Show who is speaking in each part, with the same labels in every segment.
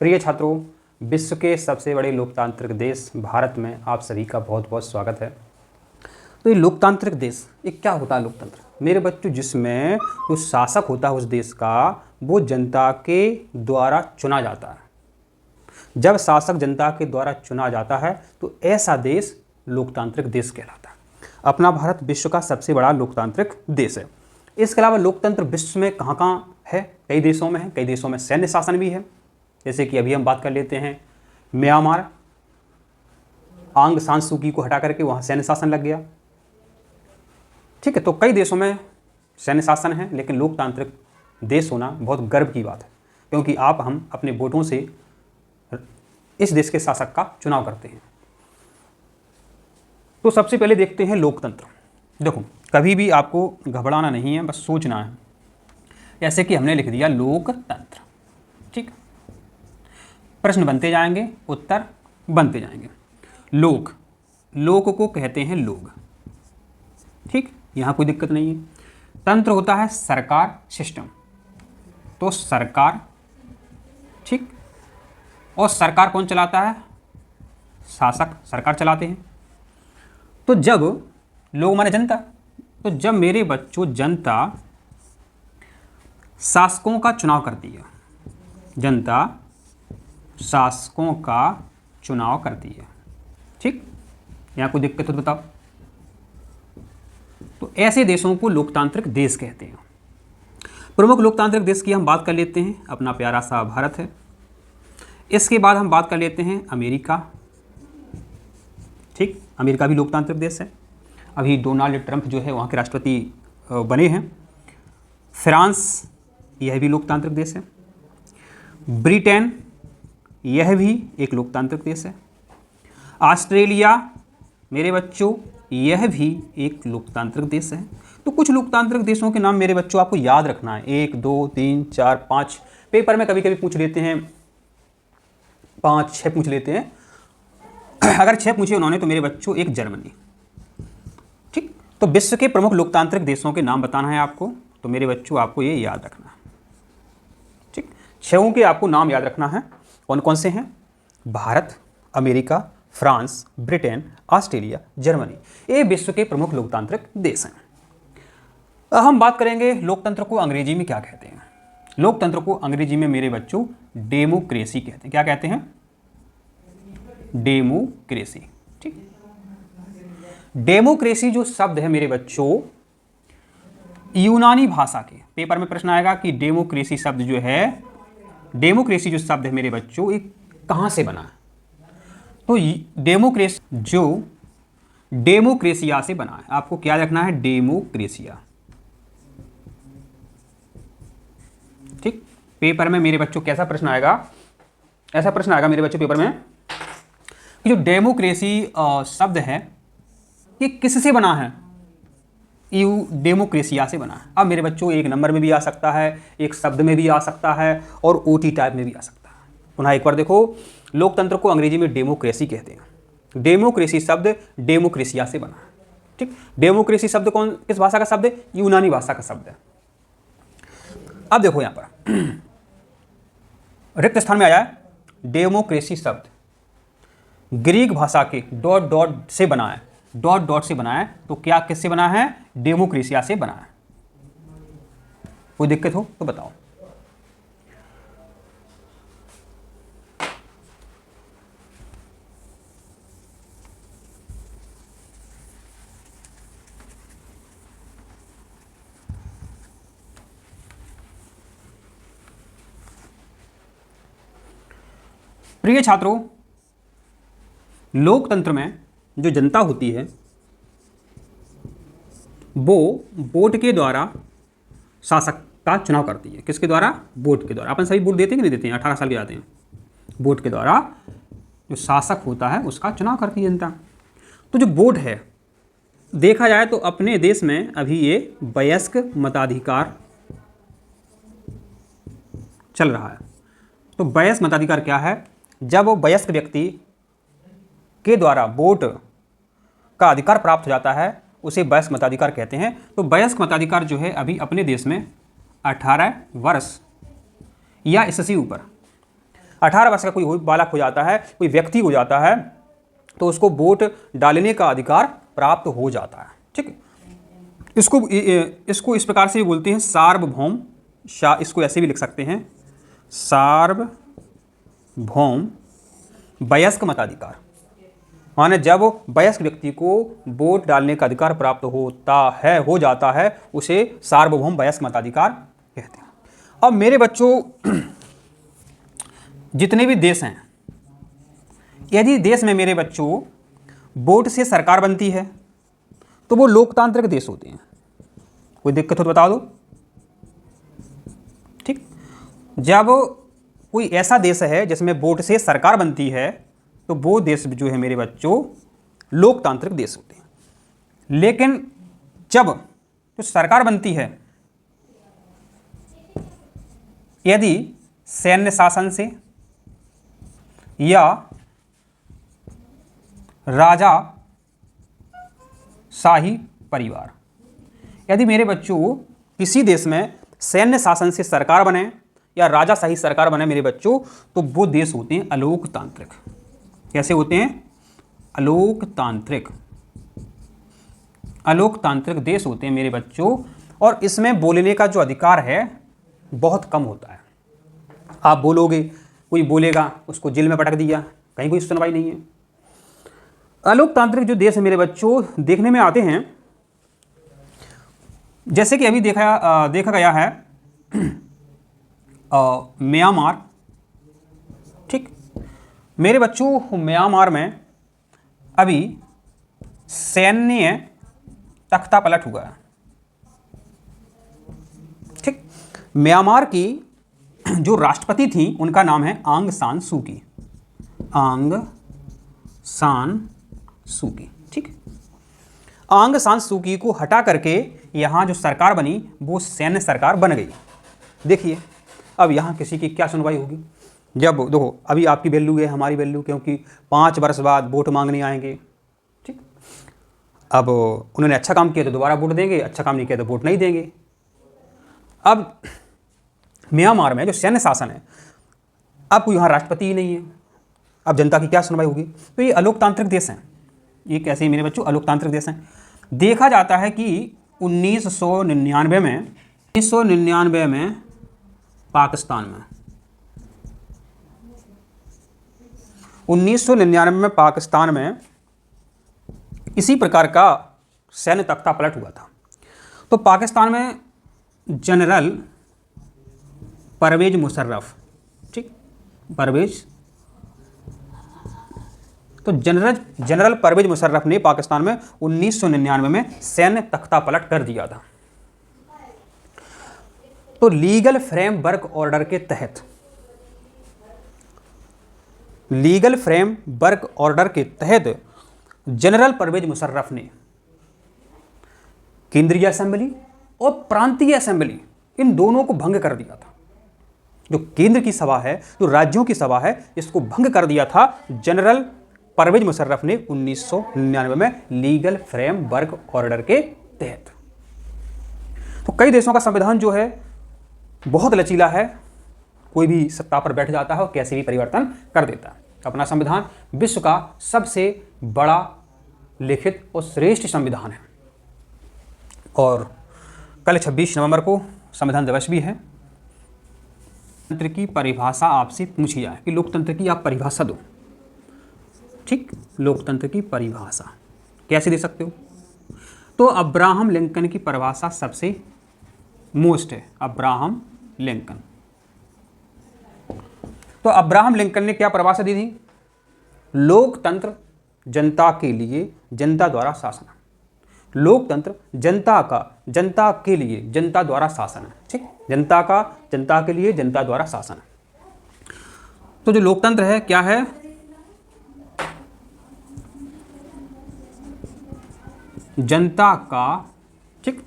Speaker 1: प्रिय छात्रों, विश्व के सबसे बड़े लोकतांत्रिक देश भारत में आप सभी का बहुत बहुत स्वागत है। तो ये लोकतांत्रिक देश, ये क्या होता है लोकतंत्र मेरे बच्चों? जिसमें जो शासक होता है उस देश का, वो जनता के द्वारा चुना जाता है। जब शासक जनता के द्वारा चुना जाता है तो ऐसा देश लोकतांत्रिक देश कहलाता है। अपना भारत विश्व का सबसे बड़ा लोकतांत्रिक देश है। इसके अलावा लोकतंत्र विश्व में कहाँ कहाँ है? कई देशों में है। कई देशों में सैन्य शासन भी है, जैसे कि अभी हम बात कर लेते हैं म्यांमार, आंग सान सू की को हटा करके वहाँ सैन्य शासन लग गया। ठीक है, तो कई देशों में सैन्य शासन है, लेकिन लोकतांत्रिक देश होना बहुत गर्व की बात है, क्योंकि हम अपने वोटों से इस देश के शासक का चुनाव करते हैं। तो सबसे पहले देखते हैं लोकतंत्र। देखो, कभी भी आपको घबराना नहीं है, बस सोचना है। जैसे कि हमने लिख दिया लोकतंत्र, ठीक, प्रश्न बनते जाएंगे, उत्तर बनते जाएंगे। लोक को कहते हैं लोग, ठीक, यहाँ कोई दिक्कत नहीं है। तंत्र होता है सरकार, सिस्टम, तो सरकार, ठीक, और सरकार कौन चलाता है? शासक, सरकार चलाते हैं। तो जब लोग माने जनता, तो जब मेरे बच्चों जनता शासकों का चुनाव करती है, जनता शासकों का चुनाव करती है, ठीक, यहाँ कोई दिक्कत हो तो बताओ। तो ऐसे देशों को लोकतांत्रिक देश कहते हैं। प्रमुख लोकतांत्रिक देश की हम बात कर लेते हैं, अपना प्यारा सा भारत है। इसके बाद हम बात कर लेते हैं अमेरिका, ठीक, अमेरिका भी लोकतांत्रिक देश है। अभी डोनाल्ड ट्रंप जो है वहाँ के राष्ट्रपति बने हैं। फ्रांस, यह भी लोकतांत्रिक देश है। ब्रिटेन, यह भी एक लोकतांत्रिक देश है। ऑस्ट्रेलिया मेरे बच्चों, यह भी एक लोकतांत्रिक देश है। तो कुछ लोकतांत्रिक देशों के नाम मेरे बच्चों आपको याद रखना है। 1 2 3 4 5, पेपर में कभी कभी पूछ लेते हैं, 5 6 पूछ लेते हैं। अगर 6 पूछे उन्होंने तो मेरे बच्चों एक जर्मनी, ठीक। तो विश्व के प्रमुख लोकतांत्रिक देशों के नाम बताना है आपको, तो मेरे बच्चों आपको ये याद रखना है, ठीक। 6 के आपको नाम याद रखना है। कौन कौन से हैं? Bharat, America, France, Britain, Australia, Germany, ये विश्व के प्रमुख लोकतांत्रिक देश हैं। हम बात करेंगे लोकतंत्र को अंग्रेजी में क्या कहते हैं। लोकतंत्र को अंग्रेजी में मेरे बच्चों डेमोक्रेसी कहते हैं। क्या कहते हैं? डेमोक्रेसी, ठीक। डेमोक्रेसी जो शब्द है मेरे बच्चों, यूनानी भाषा के, पेपर में प्रश्न आएगा कि डेमोक्रेसी शब्द जो है, डेमोक्रेसी जो शब्द है मेरे बच्चों, ये कहाँ से बना है? तो डेमोक्रेसी जो डेमोक्रेसिया से बना है। आपको क्या रखना है? डेमोक्रेसिया, ठीक। पेपर में मेरे बच्चों कैसा प्रश्न आएगा? ऐसा प्रश्न आएगा मेरे बच्चों पेपर में कि जो डेमोक्रेसी शब्द है ये किससे बना है? डेमोक्रेसिया से बना है। अब मेरे बच्चों एक नंबर में भी आ सकता है, एक शब्द में भी आ सकता है, और ओटी टाइप में भी आ सकता है। पुनः एक बार देखो, लोकतंत्र को अंग्रेजी में डेमोक्रेसी कहते हैं। डेमोक्रेसी शब्द डेमोक्रेसिया से बना है, ठीक। डेमोक्रेसी शब्द किस भाषा का शब्द है? यूनानी भाषा का शब्द है। अब देखो यहां पर रिक्त स्थान में आया है डेमोक्रेसी शब्द ग्रीक भाषा के डॉट डॉट से बना है, डॉट डॉट से बना है। तो क्या किससे बना है? डेमोक्रेसिया से बना है। कोई दिक्कत हो तो बताओ। प्रिय छात्रों, लोकतंत्र में जो जनता होती है वो वोट के द्वारा शासक का चुनाव करती है। किसके द्वारा? वोट के द्वारा। अपन सभी वोट देते हैं कि नहीं देते हैं? 18 साल के जाते हैं। वोट के द्वारा जो शासक होता है उसका चुनाव करती है जनता। तो जो वोट है, देखा जाए तो अपने देश में अभी ये वयस्क मताधिकार चल रहा है। तो वयस्क मताधिकार क्या है? जब वो वयस्क व्यक्ति के द्वारा वोट का अधिकार प्राप्त हो जाता है उसे वयस्क मताधिकार कहते हैं। तो वयस्क मताधिकार जो है अभी अपने देश में 18 वर्ष या इससे ऊपर 18 वर्ष का कोई बालक हो जाता है, कोई व्यक्ति हो जाता है, तो उसको वोट डालने का अधिकार प्राप्त हो जाता है। ठीक, इसको इस प्रकार से भी बोलते हैं सार्वभौम, इसको ऐसे भी लिख सकते हैं सार्वभौम वयस्क मताधिकार। माने जब वयस्क व्यक्ति को वोट डालने का अधिकार प्राप्त हो जाता है, उसे सार्वभौम वयस्क मताधिकार कहते हैं। अब मेरे बच्चों, जितने भी देश हैं, यदि देश में मेरे बच्चों वोट से सरकार बनती है तो वो लोकतांत्रिक देश होते हैं। कोई दिक्कत हो तो बता दो। ठीक, जब कोई ऐसा देश है जिसमें वोट से सरकार बनती है तो वो देश जो है मेरे बच्चों लोकतांत्रिक देश होते हैं। लेकिन जब तो सरकार बनती है यदि सैन्य शासन से या राजा शाही परिवार, यदि मेरे बच्चों किसी देश में सैन्य शासन से सरकार बने या राजाशाही सरकार बने मेरे बच्चों, तो वो देश होते हैं अलोकतांत्रिक। कैसे होते हैं? अलोकतांत्रिक। अलोकतांत्रिक देश होते हैं मेरे बच्चों, और इसमें बोलने का जो अधिकार है बहुत कम होता है। आप बोलोगे, कोई बोलेगा, उसको जेल में पटक दिया, कहीं कोई सुनवाई नहीं है। अलोकतांत्रिक जो देश है मेरे बच्चों देखने में आते हैं, जैसे कि अभी देखा गया है म्यांमार। ठीक, मेरे बच्चों म्यांमार में अभी सैन्य तख्ता पलट हुआ है। ठीक, म्यांमार की जो राष्ट्रपति थी उनका नाम है आंग सान सू की। आंग सान सू की। ठीक, आंग सान सू की को हटा करके यहाँ जो सरकार बनी वो सैन्य सरकार बन गई। देखिए अब यहाँ किसी की क्या सुनवाई होगी? जब देखो अभी आपकी वैल्यू है, हमारी वैल्यू, क्योंकि 5 वर्ष बाद वोट मांगने आएंगे। ठीक, अब उन्होंने अच्छा काम किया तो दोबारा वोट देंगे, अच्छा काम नहीं किया तो वोट नहीं देंगे। अब म्यांमार में जो सैन्य शासन है, अब कोई यहाँ राष्ट्रपति ही नहीं है, अब जनता की क्या सुनवाई होगी? तो ये अलोकतांत्रिक देश हैं। ये कैसे मेरे बच्चों अलोकतांत्रिक देश हैं? देखा जाता है कि 1999 में पाकिस्तान में 1999 में पाकिस्तान में इसी प्रकार का सैन्य तख्ता पलट हुआ था। तो पाकिस्तान में जनरल परवेज मुशर्रफ, ठीक, जनरल परवेज मुशर्रफ ने पाकिस्तान में 1999 में सैन्य तख्ता पलट कर दिया था। तो लीगल फ्रेमवर्क ऑर्डर के तहत जनरल परवेज मुशर्रफ ने केंद्रीय असेंबली और प्रांतीय असेंबली इन दोनों को भंग कर दिया था। जो केंद्र की सभा है, जो राज्यों की सभा है, इसको भंग कर दिया था जनरल परवेज मुशर्रफ ने 1999 में लीगल फ्रेमवर्क ऑर्डर के तहत। तो कई देशों का संविधान जो है बहुत लचीला है, कोई भी सत्ता पर बैठ जाता है और कैसे भी परिवर्तन कर देता है। अपना संविधान विश्व का सबसे बड़ा लिखित और श्रेष्ठ संविधान है। और कल 26 नवंबर को संविधान दिवस भी है। लोकतंत्र की परिभाषा आपसे पूछी जाए कि लोकतंत्र की आप परिभाषा दो। ठीक, लोकतंत्र की परिभाषा कैसे दे सकते हो? तो अब्राहम लिंकन की परिभाषा सबसे मोस्ट है। Abraham Lincoln. तो अब्राहम लिंकन ने क्या परिभाषा दी थी? लोकतंत्र जनता के लिए जनता द्वारा शासन। लोकतंत्र जनता के लिए जनता द्वारा शासन है। ठीक, जनता के लिए जनता द्वारा शासन है। तो जो लोकतंत्र है क्या है? जनता का, ठीक,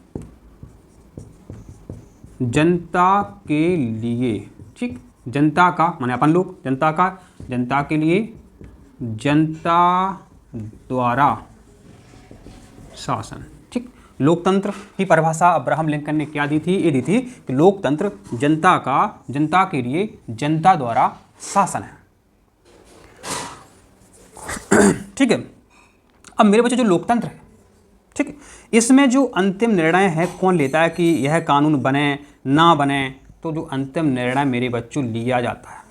Speaker 1: जनता के लिए, ठीक, जनता का माने अपन लोग, जनता के लिए जनता द्वारा शासन। ठीक, लोकतंत्र की परिभाषा अब्राहम लिंकन ने क्या दी थी? ये दी थी कि लोकतंत्र जनता के लिए जनता द्वारा शासन है। ठीक है। अब मेरे बच्चे जो लोकतंत्र है, ठीक है, इसमें जो अंतिम निर्णय है कौन लेता है कि यह कानून बने ना बने, तो जो अंतिम निर्णय मेरे बच्चों लिया जाता है,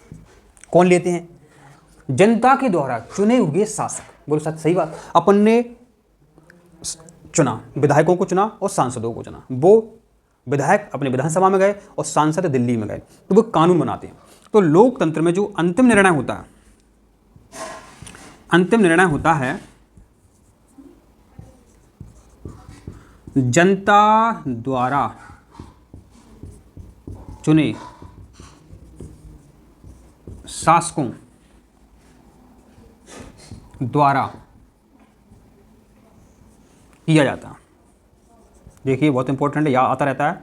Speaker 1: कौन लेते हैं? जनता के द्वारा चुने हुए शासक। बोलो सच, सही बात। अपन ने चुना, विधायकों को चुना और सांसदों को चुना। वो विधायक अपने विधानसभा में गए और सांसद दिल्ली में गए, तो वो कानून बनाते हैं। तो लोकतंत्र में जो अंतिम निर्णय होता है, अंतिम निर्णय होता है जनता द्वारा चुने शासकों द्वारा किया जाता है। देखिए बहुत इंपॉर्टेंट है, याद आता रहता है।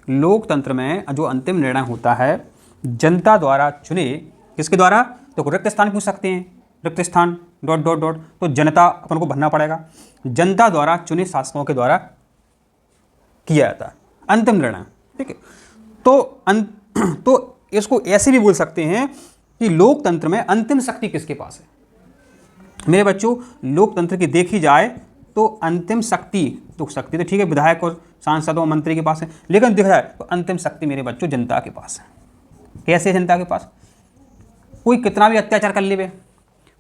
Speaker 1: लोकतंत्र में जो अंतिम निर्णय होता है जनता द्वारा चुने, किसके द्वारा? तो रिक्त स्थान पूछ सकते हैं, रिक्त स्थान डॉट डॉट डॉट, तो जनता अपन को भरना पड़ेगा। जनता द्वारा चुने शासकों के द्वारा किया जाता है अंतिम निर्णय। ठीक है। तो इसको ऐसे भी बोल सकते हैं कि लोकतंत्र में अंतिम शक्ति किसके पास है? मेरे बच्चों, लोकतंत्र की देखी जाए तो अंतिम शक्ति तो ठीक है विधायक और सांसदों मंत्री के पास है, लेकिन देखा जाए तो अंतिम शक्ति मेरे बच्चों जनता के पास है। कैसे जनता के पास? कोई कितना भी अत्याचार कर ले,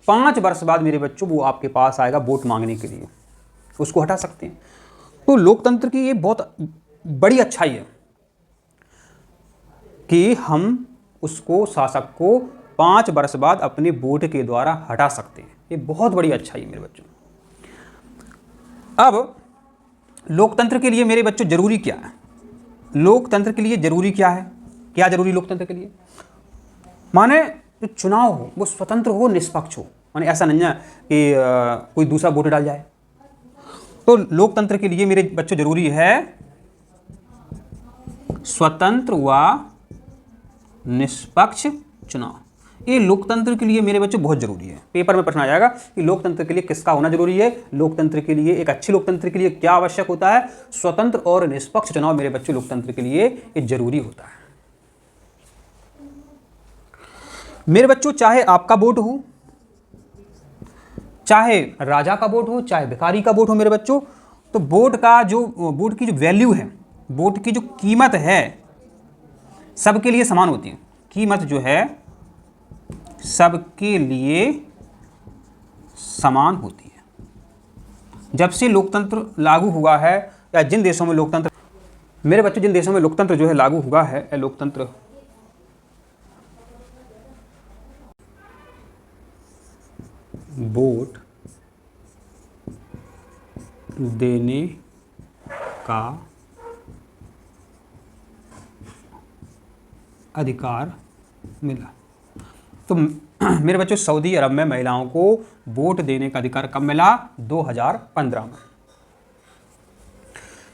Speaker 1: 5 वर्ष बाद मेरे बच्चों वो आपके पास आएगा वोट मांगने के लिए, उसको हटा सकते हैं। तो लोकतंत्र की ये बहुत बड़ी अच्छाई है कि हम उसको, शासक को 5 वर्ष बाद अपने वोट के द्वारा हटा सकते हैं। ये बहुत बड़ी अच्छाई है मेरे बच्चों। अब लोकतंत्र के लिए मेरे बच्चों जरूरी क्या है? लोकतंत्र के लिए जरूरी क्या है? क्या जरूरी लोकतंत्र के लिए? माने जो चुनाव हो वो स्वतंत्र हो, निष्पक्ष हो। माने ऐसा नहीं है कि कोई दूसरा वोट डाल जाए। तो लोकतंत्र के लिए मेरे बच्चों जरूरी है स्वतंत्र व निष्पक्ष चुनाव। ये लोकतंत्र के लिए मेरे बच्चों बहुत जरूरी है। पेपर में प्रश्न आ जाएगा कि लोकतंत्र के लिए किसका होना जरूरी है। लोकतंत्र के लिए, एक अच्छे लोकतंत्र के लिए क्या आवश्यक होता है? स्वतंत्र और निष्पक्ष चुनाव मेरे बच्चों लोकतंत्र के लिए ये जरूरी होता है। मेरे बच्चों, चाहे आपका वोट हो, चाहे राजा का वोट हो, चाहे भिखारी का वोट हो मेरे बच्चों, तो वोट की जो वैल्यू है, वोट की जो कीमत है, सबके लिए समान होती है। कीमत जो है सबके लिए समान होती है। जब से लोकतंत्र लागू हुआ है, या जिन देशों में लोकतंत्र, मेरे बच्चों जिन देशों में लोकतंत्र जो है लागू हुआ है, लोकतंत्र वोट देने का अधिकार मिला। तो मेरे बच्चों सऊदी अरब में महिलाओं को वोट देने का अधिकार कब मिला? 2015 में।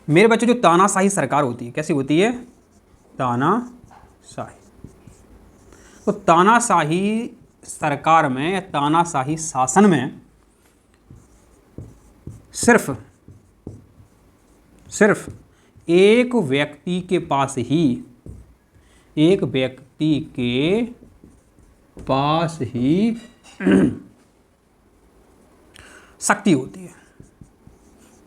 Speaker 1: मेरे बच्चों जो तानाशाही सरकार होती है, कैसी होती है? तानाशाही। तो तानाशाही सरकार में, तानाशाही शासन में सिर्फ एक व्यक्ति के पास ही शक्ति होती है।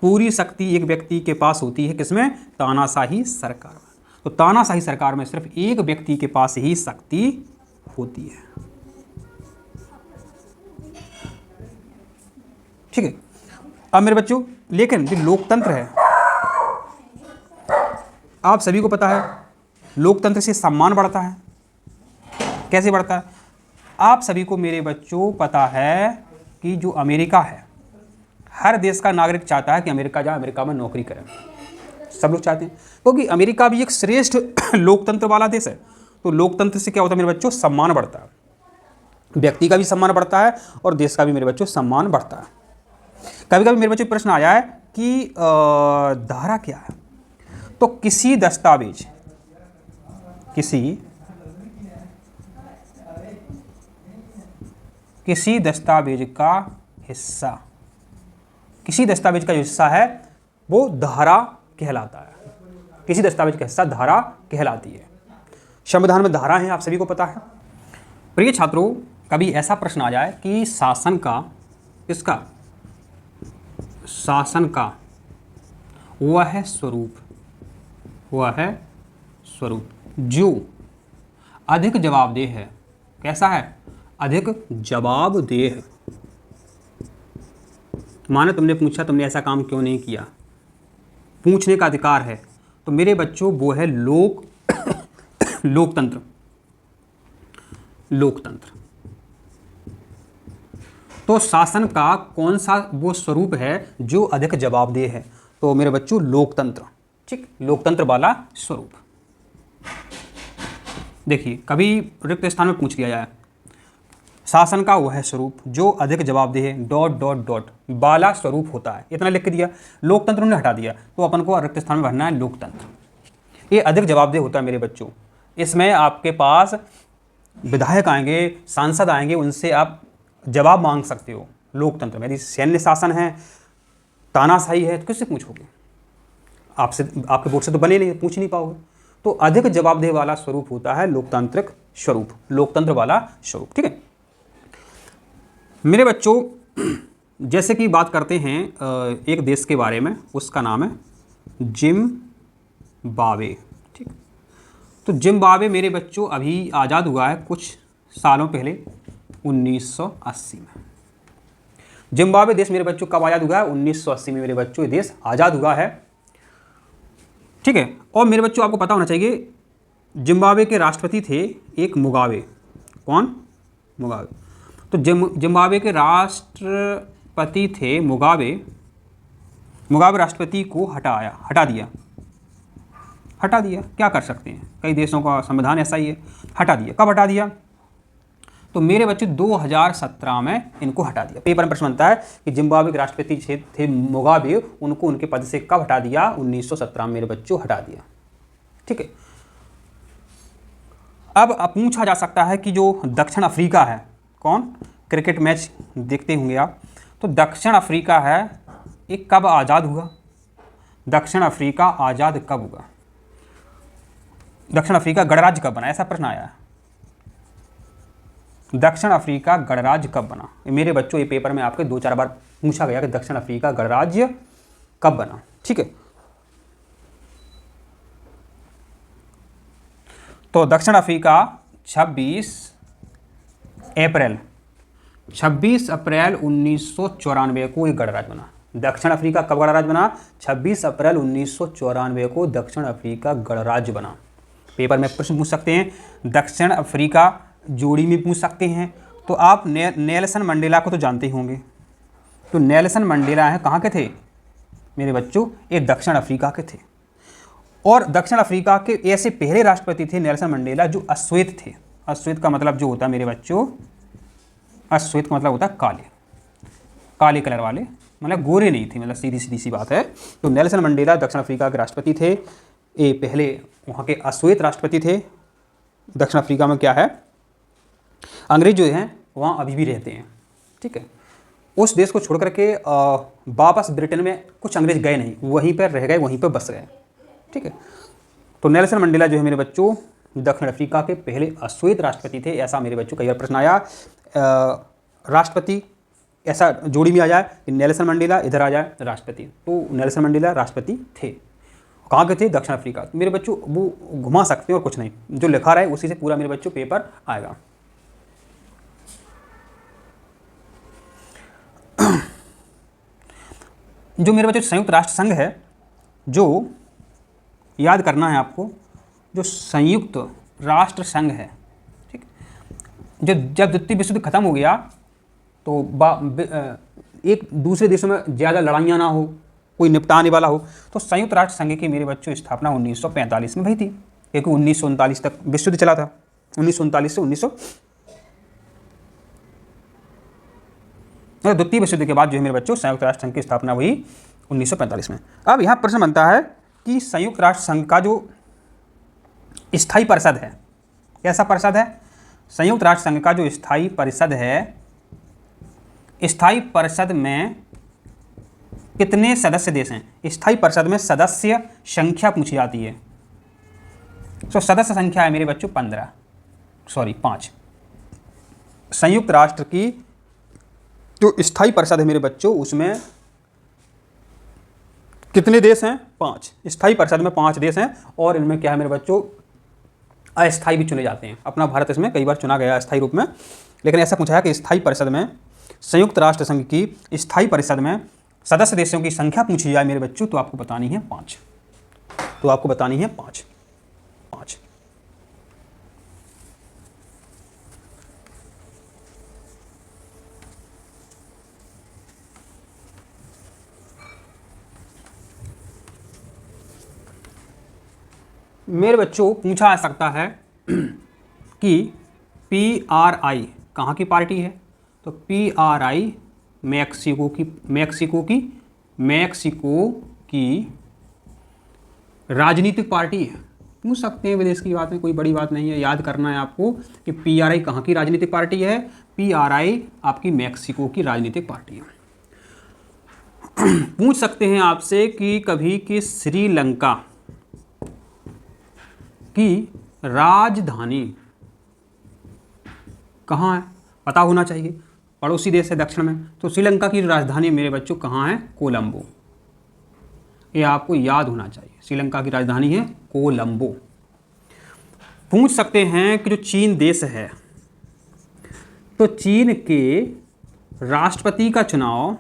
Speaker 1: पूरी शक्ति एक व्यक्ति के पास होती है। किसमें? तानाशाही सरकार में। तो तानाशाही सरकार में सिर्फ एक व्यक्ति के पास ही शक्ति होती है। ठीक है। अब मेरे बच्चों, लेकिन जो लोकतंत्र है, आप सभी को पता है, लोकतंत्र से सम्मान बढ़ता है। कैसे बढ़ता है? आप सभी को मेरे बच्चों पता है कि जो अमेरिका है, हर देश का नागरिक चाहता है कि अमेरिका जाए, अमेरिका में नौकरी करें। सब लोग चाहते हैं, क्योंकि अमेरिका भी एक श्रेष्ठ लोकतंत्र वाला देश है। तो लोकतंत्र से क्या होता है मेरे बच्चों? सम्मान बढ़ता है। व्यक्ति का भी सम्मान बढ़ता है और देश का भी मेरे बच्चों सम्मान बढ़ता है। कभी कभी मेरे बच्चों प्रश्न आया है कि धारा क्या है? तो किसी दस्तावेज का हिस्सा, किसी दस्तावेज का जो हिस्सा है वो धारा कहलाता है। किसी दस्तावेज का हिस्सा धारा कहलाती है। संविधान में धारा है, आप सभी को पता है। प्रिय छात्रों, कभी ऐसा प्रश्न आ जाए कि शासन का, इसका शासन का वह स्वरूप, वह स्वरूप जो अधिक जवाबदेह है, कैसा है? अधिक जवाबदेह। मानो तुमने पूछा तुमने ऐसा काम क्यों नहीं किया, पूछने का अधिकार है, तो मेरे बच्चों वो है लोकतंत्र। लोकतंत्र। तो शासन का कौन सा वो स्वरूप है जो अधिक जवाबदेह है? तो मेरे बच्चों लोकतंत्र। ठीक, लोकतंत्र वाला स्वरूप। देखिए कभी रिक्त स्थान में पूछ लिया जाए शासन का वह स्वरूप जो अधिक जवाबदेह डॉट डॉट डॉट वाला स्वरूप होता है, इतना लिख के दिया, लोकतंत्र उन्होंने हटा दिया, तो अपन को रिक्त स्थान में भरना है लोकतंत्र। ये अधिक जवाबदेह होता है मेरे बच्चों। इसमें आपके पास विधायक आएंगे, सांसद आएंगे, उनसे आप जवाब मांग सकते हो। लोकतंत्र में यदि सैन्य शासन है, तानाशाही है, तो किससे पूछोगे? आपसे, आपके बोर्ड से तो बने नहीं, पूछ नहीं पाओगे। तो अधिक जवाबदेह वाला स्वरूप होता है लोकतांत्रिक स्वरूप, लोकतंत्र वाला स्वरूप। ठीक है मेरे बच्चों, जैसे कि बात करते हैं एक देश के बारे में, उसका नाम है जिम्बाब्वे। ठीक, तो जिम्बाब्वे मेरे बच्चों अभी आज़ाद हुआ है कुछ सालों पहले, 1980 में। जिम्बाब्वे देश मेरे बच्चों कब आज़ाद हुआ है? 1980 में मेरे बच्चों ये देश आज़ाद हुआ है। ठीक है, और मेरे बच्चों आपको पता होना चाहिए जिम्बाब्वे के राष्ट्रपति थे एक मुगाबे। कौन? मुगाबे। तो जिम्बाब्वे के राष्ट्रपति थे मुगाबे। मुगाबे राष्ट्रपति को हटा दिया। क्या कर सकते हैं, कई देशों का संविधान ऐसा ही है, हटा दिया। कब हटा दिया? तो मेरे बच्चे 2017 में इनको हटा दिया। पेपर में प्रश्न बनता है कि जिम्बाब्वे के राष्ट्रपति थे मुगाबे, उनको उनके पद से कब हटा दिया? 1917 में मेरे बच्चों हटा दिया। ठीक है, अब पूछा जा सकता है कि जो दक्षिण अफ्रीका है, कौन? क्रिकेट मैच देखते होंगे आप, तो दक्षिण अफ्रीका है, ये कब आज़ाद हुआ? दक्षिण अफ्रीका आज़ाद कब हुआ? दक्षिण अफ्रीका गणराज्य कब बना? ऐसा प्रश्न आया है। दक्षिण अफ्रीका गणराज्य कब बना? मेरे बच्चों ये पेपर में आपके 2-4 बार पूछा गया कि दक्षिण अफ्रीका गणराज्य कब बना। ठीक है, तो दक्षिण अफ्रीका 26 अप्रैल 1994 को ये गणराज्य बना। दक्षिण अफ्रीका कब गणराज्य बना? 26 अप्रैल 1994 को दक्षिण अफ्रीका गणराज्य बना। पेपर में प्रश्न पूछ सकते हैं, दक्षिण अफ्रीका जोड़ी में पूछ सकते हैं। तो आप नेल्सन मंडेला को तो जानते ही होंगे। तो नेल्सन मंडेला है कहाँ के थे मेरे बच्चों? ये दक्षिण अफ्रीका के थे। और दक्षिण अफ्रीका के ऐसे पहले राष्ट्रपति थे नेल्सन मंडेला जो अश्वेत थे। अश्वेत का मतलब जो होता है मेरे बच्चों, अश्वेत का मतलब होता है काले कलर वाले, मतलब गोरे नहीं थे, मतलब सीधी सी बात है। तो नेल्सन मंडेला दक्षिण अफ्रीका के राष्ट्रपति थे। ये पहले वहाँ के अश्वेत राष्ट्रपति थे। दक्षिण अफ्रीका में क्या है, अंग्रेज जो हैं वहाँ अभी भी रहते हैं। ठीक है, उस देश को छोड़ करके वापस ब्रिटेन में कुछ अंग्रेज गए नहीं, वहीं पर रह गए, वहीं पर बस गए। ठीक है, तो नेल्सन मंडेला जो है मेरे बच्चों दक्षिण अफ्रीका के पहले अश्वेत राष्ट्रपति थे। ऐसा मेरे बच्चों कई बार प्रश्न आया, राष्ट्रपति ऐसा जोड़ी में आ जाए कि नेल्सन मंडेला, इधर आ जाए राष्ट्रपति, तो नेल्सन मंडेला राष्ट्रपति थे। कहाँ के थे? दक्षिण अफ्रीका। मेरे बच्चों वो घुमा सकते हैं और कुछ नहीं, जो लिखा रहे उसी से पूरा मेरे बच्चों पेपर आएगा। जो मेरे बच्चों संयुक्त राष्ट्र संघ है, जो याद करना है आपको, जो संयुक्त राष्ट्र संघ है, ठीक, जब द्वितीय विश्व युद्ध खत्म हो गया तो एक दूसरे देशों में ज़्यादा लड़ाइयाँ ना हो, कोई निपटाने वाला हो, तो संयुक्त राष्ट्र संघ की मेरे बच्चों स्थापना 1945 में हुई थी, क्योंकि 1939 तक विश्व युद्ध चला था। 1939 से 1900 द्वितीय विश्व युद्ध के बाद जो है मेरे बच्चों संयुक्त राष्ट्र संघ की स्थापना हुई 1945 में। अब यहाँ प्रश्न बनता है कि संयुक्त राष्ट्र संघ का जो स्थायी परिषद है, कैसा परिषद है? संयुक्त राष्ट्र संघ का जो स्थायी परिषद है, स्थायी परिषद में कितने सदस्य देश हैं? स्थायी परिषद में सदस्य संख्या पूछी जाती है। तो सदस्य संख्या है मेरे बच्चों 5। संयुक्त राष्ट्र की जो स्थायी परिषद है मेरे बच्चों, उसमें कितने देश हैं? 5। स्थायी परिषद में 5 देश हैं और इनमें क्या है मेरे बच्चों, अस्थायी भी चुने जाते हैं। अपना भारत इसमें कई बार चुना गया अस्थायी रूप में, लेकिन ऐसा पूछा है कि स्थायी परिषद में, संयुक्त राष्ट्र संघ की स्थायी परिषद में सदस्य देशों की संख्या पूछी जाए मेरे बच्चों, तो आपको बतानी है 5। तो आपको बतानी है 5। मेरे बच्चों पूछा जा सकता है कि PRI कहाँ की पार्टी है? तो PRI मैक्सिको की राजनीतिक पार्टी है। पूछ सकते हैं, विदेश की बात में कोई बड़ी बात नहीं है, याद करना है आपको कि PRI कहाँ की राजनीतिक पार्टी है। PRI आपकी मैक्सिको की राजनीतिक पार्टी है। पूछ सकते हैं आपसे कि कभी कि श्रीलंका की राजधानी कहाँ है? पता होना चाहिए, पड़ोसी देश है दक्षिण में। तो श्रीलंका की राजधानी मेरे बच्चों कहाँ है? कोलंबो। ये आपको याद होना चाहिए, श्रीलंका की राजधानी है कोलंबो। पूछ सकते हैं कि जो चीन देश है, तो चीन के राष्ट्रपति का चुनाव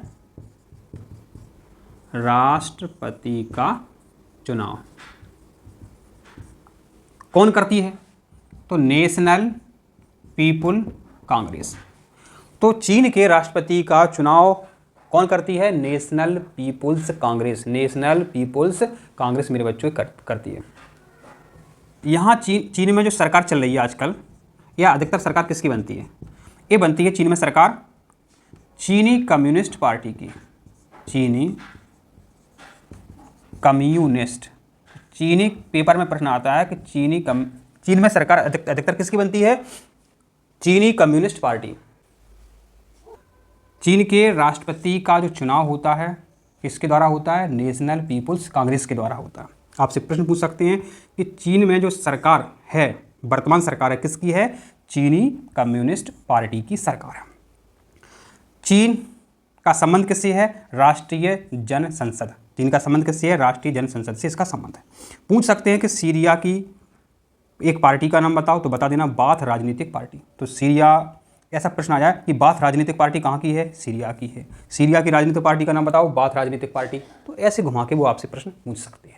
Speaker 1: कौन करती है? तो नेशनल पीपुल कांग्रेस। तो चीन के राष्ट्रपति का चुनाव कौन करती है? National people's congress. National people's congress मेरे बच्चों करती है। यहाँ चीन में जो सरकार चल रही है आजकल, या अधिकतर सरकार किसकी बनती है? ये बनती है चीन में सरकार चीनी कम्युनिस्ट पार्टी की। चीनी कम्युनिस्ट, चीनी पेपर में प्रश्न आता है कि चीन में सरकार अधिकतर किसकी बनती है? चीनी कम्युनिस्ट पार्टी। चीन के राष्ट्रपति का जो चुनाव होता है किसके द्वारा होता है? नेशनल पीपुल्स कांग्रेस के द्वारा होता है। आपसे प्रश्न पूछ सकते हैं कि चीन में जो सरकार है, वर्तमान सरकार है, किसकी है? चीनी कम्युनिस्ट पार्टी की सरकार है। चीन का संबंध किससे है? राष्ट्रीय जनसंसद। चीन का संबंध किससे है? राष्ट्रीय जनसंसद से इसका संबंध है। पूछ सकते हैं कि सीरिया की एक पार्टी का नाम बताओ, तो बता देना बाथ राजनीतिक पार्टी। तो सीरिया, ऐसा प्रश्न आ जाए कि बाथ राजनीतिक पार्टी कहाँ की है? सीरिया की है। सीरिया की राजनीतिक पार्टी का नाम बताओ, बाथ राजनीतिक पार्टी। तो ऐसे घुमा के वो आपसे प्रश्न पूछ सकते हैं।